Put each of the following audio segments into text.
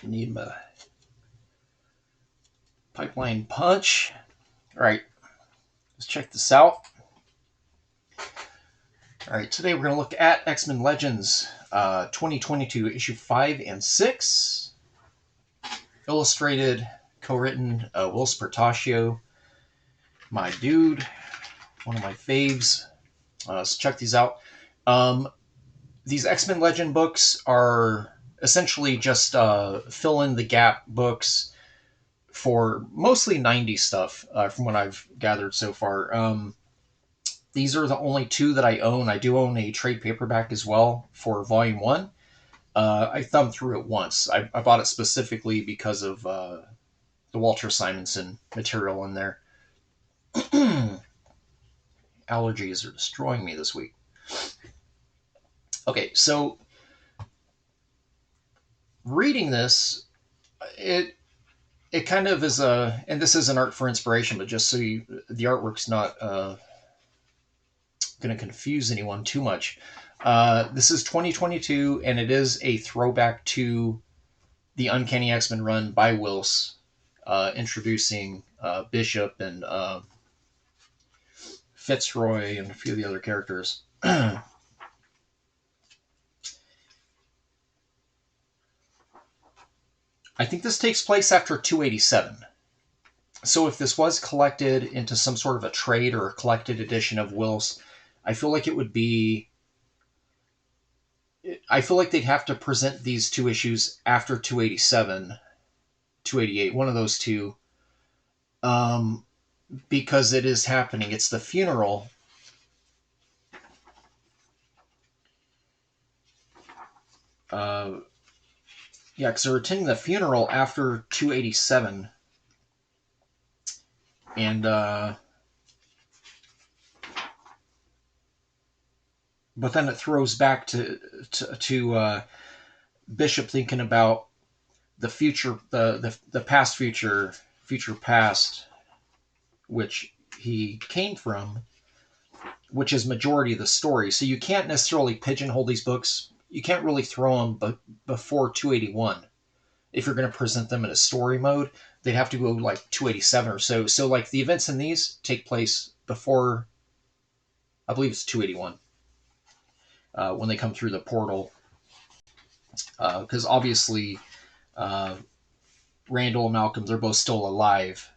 need my pipeline punch. All right, let's check this out. All right, today we're going to look at X-Men Legends 2022, issue 5 and 6. Illustrated, co-written, Whilce Portacio. My dude, one of my faves. So check these out. These X-Men Legend books are essentially just fill-in-the-gap books for mostly 90s stuff, from what I've gathered so far. These are the only two that I own. I do own a trade paperback as well for Volume 1. I thumbed through it once. I bought it specifically because of the Walter Simonson material in there. Allergies are destroying me this week. Okay, so reading this, it kind of is a, and this is an art for inspiration, but just so the artwork's not going to confuse anyone too much. This is 2022, and it is a throwback to the Uncanny X-Men run by Whilce, introducing Bishop and Fitzroy and a few of the other characters. I think this takes place after 287. So if this was collected into some sort of a trade or a collected edition of Whilce, I feel like it would be... I feel like they'd have to present these two issues after 287, 288, one of those two, because it is happening. It's the funeral. Yeah, because they're attending the funeral after 287. And, but then it throws back to Bishop thinking about the future, the past future past, which he came from, which is majority of the story. So you can't necessarily pigeonhole these books. You can't really throw them before 281. If you're going to present them in a story mode, they'd have to go like 287 or so. So like the events in these take place before, I believe it's 281, when they come through the portal. Because obviously Randall and Malcolm, they're both still alive.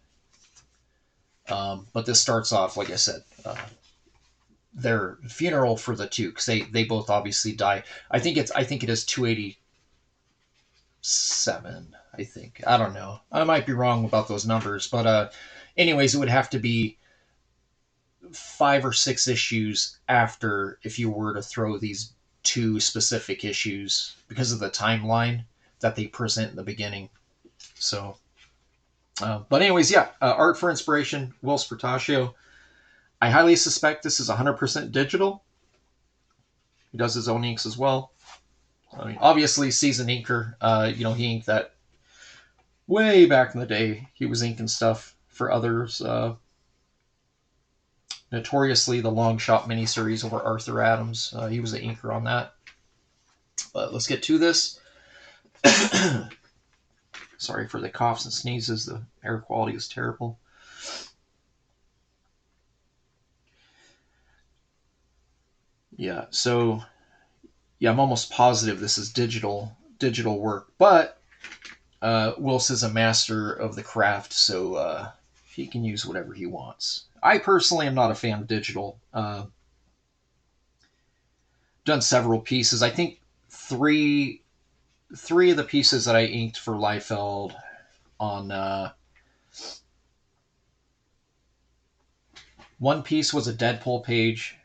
But this starts off, like I said, their funeral for the two, because they both obviously die. I think it is 287. I think, I don't know. I might be wrong about those numbers, but anyways, it would have to be 5 or 6 issues after if you were to throw these two specific issues because of the timeline that they present in the beginning. So, but anyways, yeah, art for inspiration, Whilce Portacio. I highly suspect this is 100% digital. He does his own inks as well. I mean, obviously, seasoned inker. He inked that way back in the day. He was inking stuff for others. Notoriously, the Long Shot miniseries over Arthur Adams. He was an inker on that. But let's get to this. Sorry for the coughs and sneezes. The air quality is terrible. Yeah, so yeah, I'm almost positive this is digital work, but Whilce is a master of the craft, so he can use whatever he wants. I personally am not a fan of digital. Done several pieces. I think three of the pieces that I inked for Liefeld on one piece was a Deadpool page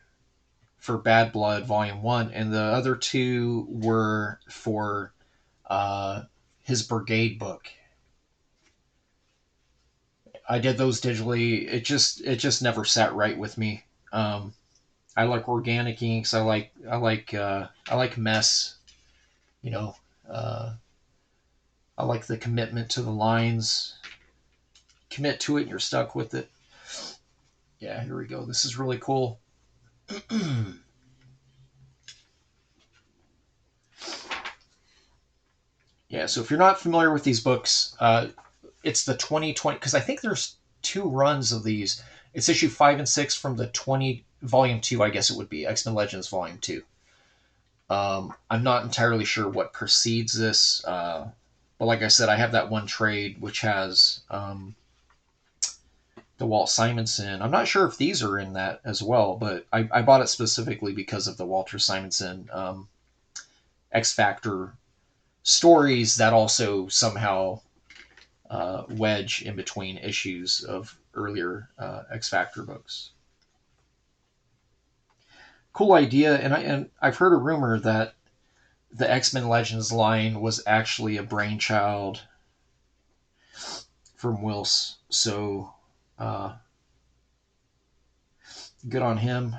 for Bad Blood Volume 1, and the other two were for his Brigade book. I did those digitally. It just never sat right with me. I like organic inks. I like mess. I like the commitment to the lines. Commit to it, and you're stuck with it. Yeah, here we go. This is really cool. Yeah, so if you're not familiar with these books, it's the 2020, because I think there's two runs of these. It's issue 5 and 6 from the 20, volume 2, I guess it would be, X-Men Legends volume 2. I'm not entirely sure what precedes this, but like I said, I have that one trade which has the Walt Simonson. I'm not sure if these are in that as well, but I bought it specifically because of the Walter Simonson X Factor stories that also somehow wedge in between issues of earlier X Factor books. Cool idea, and I've heard a rumor that the X-Men Legends line was actually a brainchild from Whilce. So good on him.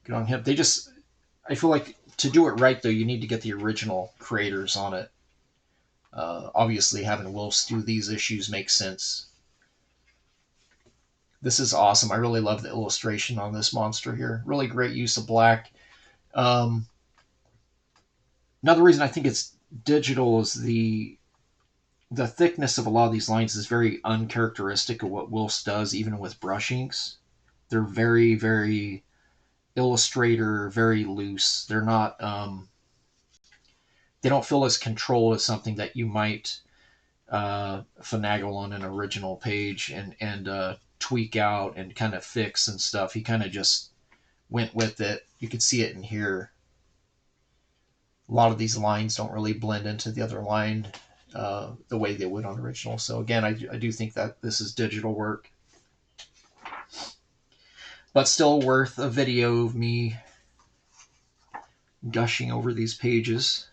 Good on him. They just, I feel like to do it right though, you need to get the original creators on it. Obviously, having Whilce do these issues makes sense. This is awesome. I really love the illustration on this monster here. Really great use of black. Um, Another reason I think it's digital is the thickness of a lot of these lines is very uncharacteristic of what Whilce does, even with brush inks. They're very, very illustrator, very loose. They're not. They don't feel as controlled as something that you might finagle on an original page and tweak out and kind of fix and stuff. He kind of just went with it. You can see it in here. A lot of these lines don't really blend into the other line the way they would on original. So again, I do think that this is digital work, but still worth a video of me gushing over these pages.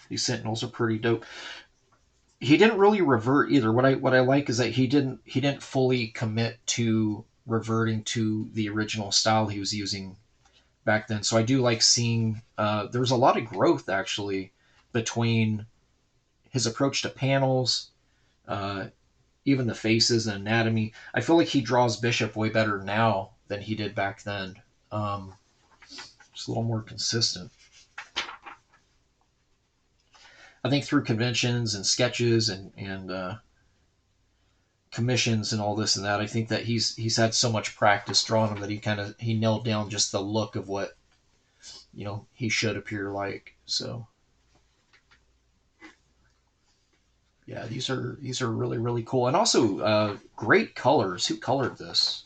These Sentinels are pretty dope. He didn't really revert either. What I like is that he didn't fully commit to reverting to the original style he was using back then. So I do like seeing there was a lot of growth actually between his approach to panels, even the faces and anatomy. I feel like he draws Bishop way better now than he did back then. Just a little more consistent. I think through conventions and sketches and commissions and all this and that, I think that he's had so much practice drawing them that he nailed down just the look of what he should appear like. So yeah, these are really really cool, and also great colors. Who colored this?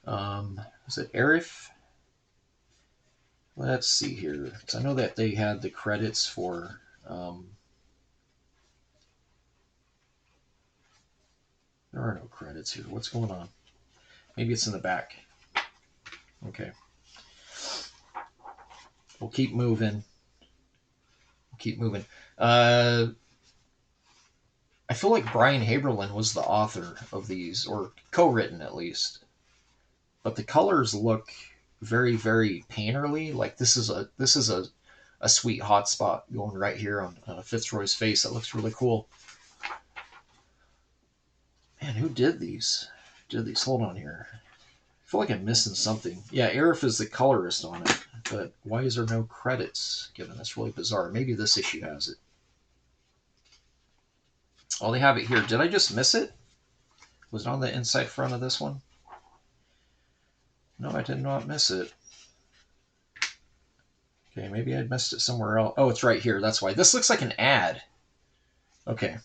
Was it Arif? Let's see here, because I know that they had the credits for. There are no credits here. What's going on? Maybe it's in the back. Okay. We'll keep moving. I feel like Brian Haberlin was the author of these, or co-written at least. But the colors look very, very painterly. Like this is a sweet hot spot going right here on Fitzroy's face. That looks really cool. Man, who did these? Hold on here. I feel like I'm missing something. Yeah, Arif is the colorist on it, but why is there no credits given? That's really bizarre. Maybe this issue has it. Oh, they have it here. Did I just miss it? Was it on the inside front of this one? No, I did not miss it. Okay, maybe I missed it somewhere else. Oh, it's right here. That's why. This looks like an ad. Okay.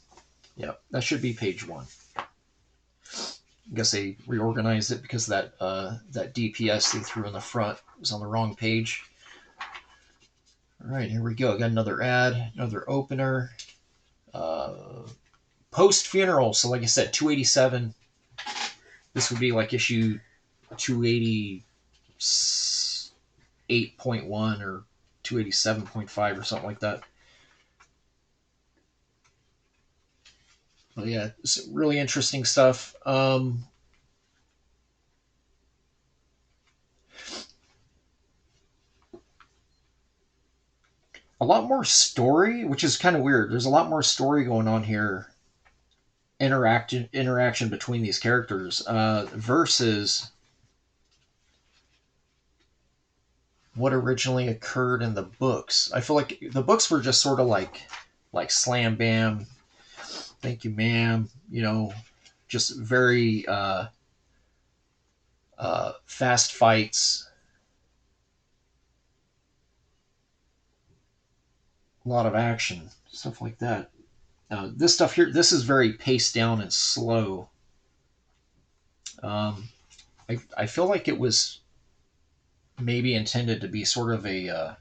Yep, that should be page 1. I guess they reorganized it because that DPS they threw in the front was on the wrong page. All right, here we go. Got another ad, another opener. Post funeral. So, like I said, 287. This would be like issue 288.1 or 287.5 or something like that. But yeah, it's really interesting stuff. A lot more story, which is kind of weird. There's a lot more story going on here. Interaction between these characters versus what originally occurred in the books. I feel like the books were just sort of like slam bam, thank you, ma'am. Just very fast fights, a lot of action, stuff like that. This stuff here, this is very paced down and slow. Um, I feel like it was maybe intended to be sort of a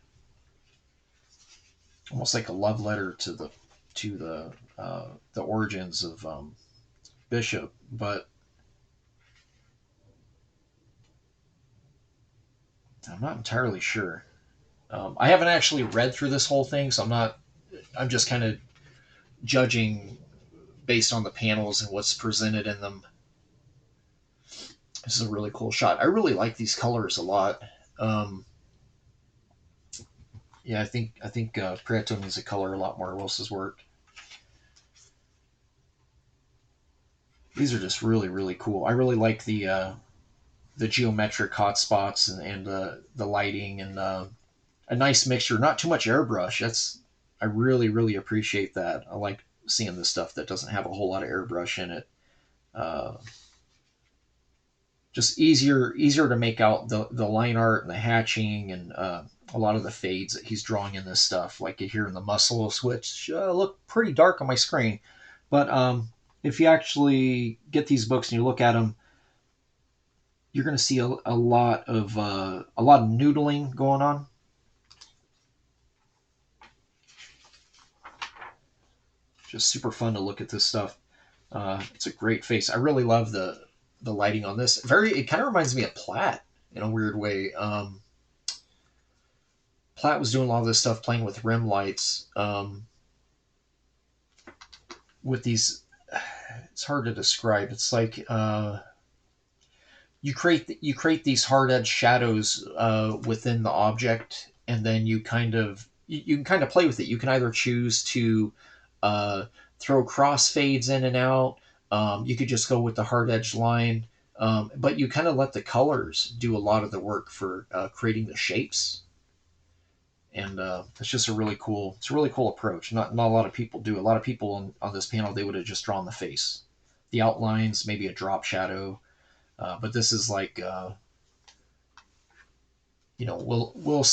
almost like a love letter to the origins of Bishop, but I'm not entirely sure. I haven't actually read through this whole thing, so I'm not. I'm just kind of judging based on the panels and what's presented in them. This is a really cool shot. I really like these colors a lot. Um, yeah, I think Prieto needs to color a lot more of Whilce's work. These are just really really cool. I really like the geometric hotspots and the lighting and a nice mixture. Not too much airbrush. I really really appreciate that. I like seeing this stuff that doesn't have a whole lot of airbrush in it. Uh, just easier to make out the line art and the hatching and a lot of the fades that he's drawing in this stuff, like here in the muscles, which look pretty dark on my screen. But if you actually get these books and you look at them, you're going to see a lot of noodling going on. Just super fun to look at this stuff. It's a great face. I really love the lighting on this. It kind of reminds me of Platt in a weird way. Platt was doing a lot of this stuff, playing with rim lights, with these. It's hard to describe. It's like you create these hard edge shadows within the object, and then you can kind of play with it. You can either choose to uh, throw crossfades in and out. You could just go with the hard edge line, but you kind of let the colors do a lot of the work for creating the shapes. And it's just it's a really cool approach. Not a lot of people do. A lot of people on this panel, they would have just drawn the face, the outlines, maybe a drop shadow. But this is like Will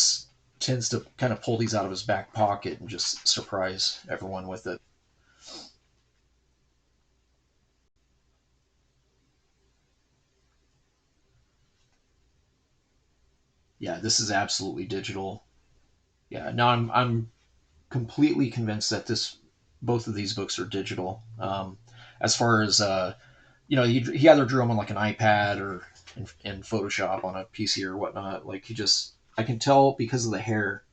tends to kind of pull these out of his back pocket and just surprise everyone with it. Yeah, this is absolutely digital. Yeah, now I'm completely convinced that this both of these books are digital. As far as he either drew them on like an iPad or in Photoshop on a PC or whatnot. Like I can tell because of the hair.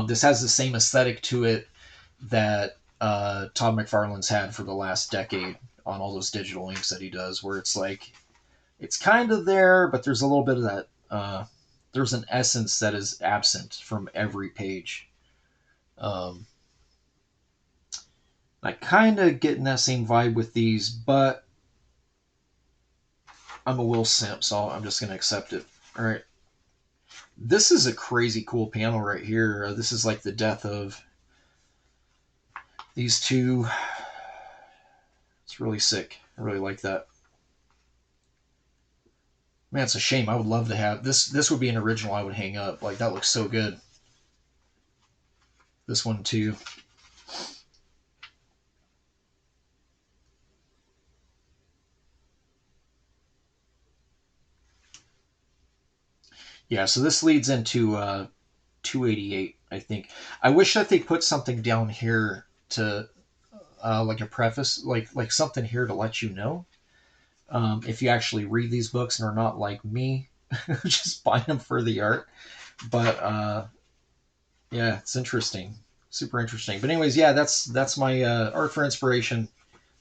This has the same aesthetic to it that Todd McFarlane's had for the last decade on all those digital inks that he does, where it's like it's kind of there, but there's a little bit of that. There's an essence that is absent from every page. Um, I kind of getting that same vibe with these, but I'm a Will simp, so I'm just gonna accept it. All right, this is a crazy cool panel right here. This is like the death of these two. It's really sick. I really like that. Man, it's a shame. I would love to have this. This would be an original I would hang up. Like that looks so good. This one too. Yeah. So this leads into 288. I think. I wish that they put something down here to like a preface, like something here to let you know if you actually read these books and are not like me, just buying them for the art. But yeah, it's interesting, super interesting. But anyways, yeah, that's my art for inspiration.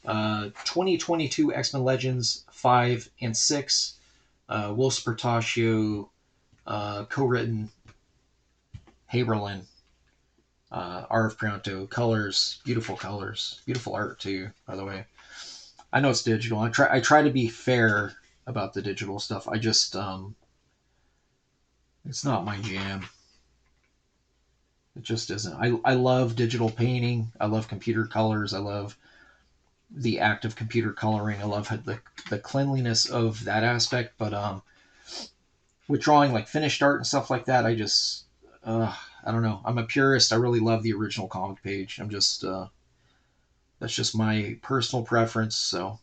2022 X-Men Legends 5 and 6, Whilce Portacio, co-written, Haberlin, R.F. Pronto, colors, beautiful art too. By the way, I know it's digital. I try to be fair about the digital stuff. I just It's not my jam. It just isn't. I love digital painting. I love computer colors. I love the act of computer coloring. I love the cleanliness of that aspect. But with drawing like finished art and stuff like that, I don't know. I'm a purist. I really love the original comic page. That's just my personal preference. So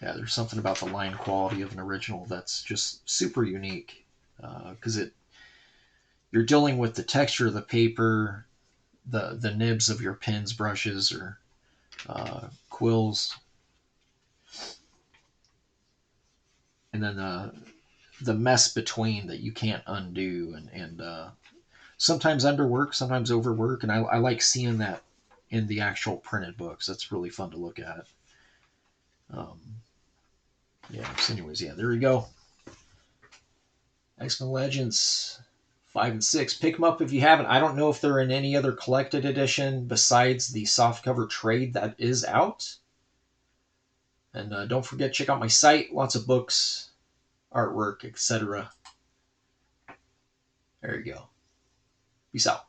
yeah, there's something about the line quality of an original that's just super unique because it you're dealing with the texture of the paper, the nibs of your pens, brushes, or quills, and then the mess between that you can't undo, and sometimes underwork, sometimes overwork, and I like seeing that in the actual printed books. That's really fun to look at. Um, yeah. So, anyways, yeah, there you go. X-Men Legends 5 and 6. Pick them up if you haven't. I don't know if they're in any other collected edition besides the softcover trade that is out. And don't forget, check out my site. Lots of books, artwork, etc. There you go. Peace out.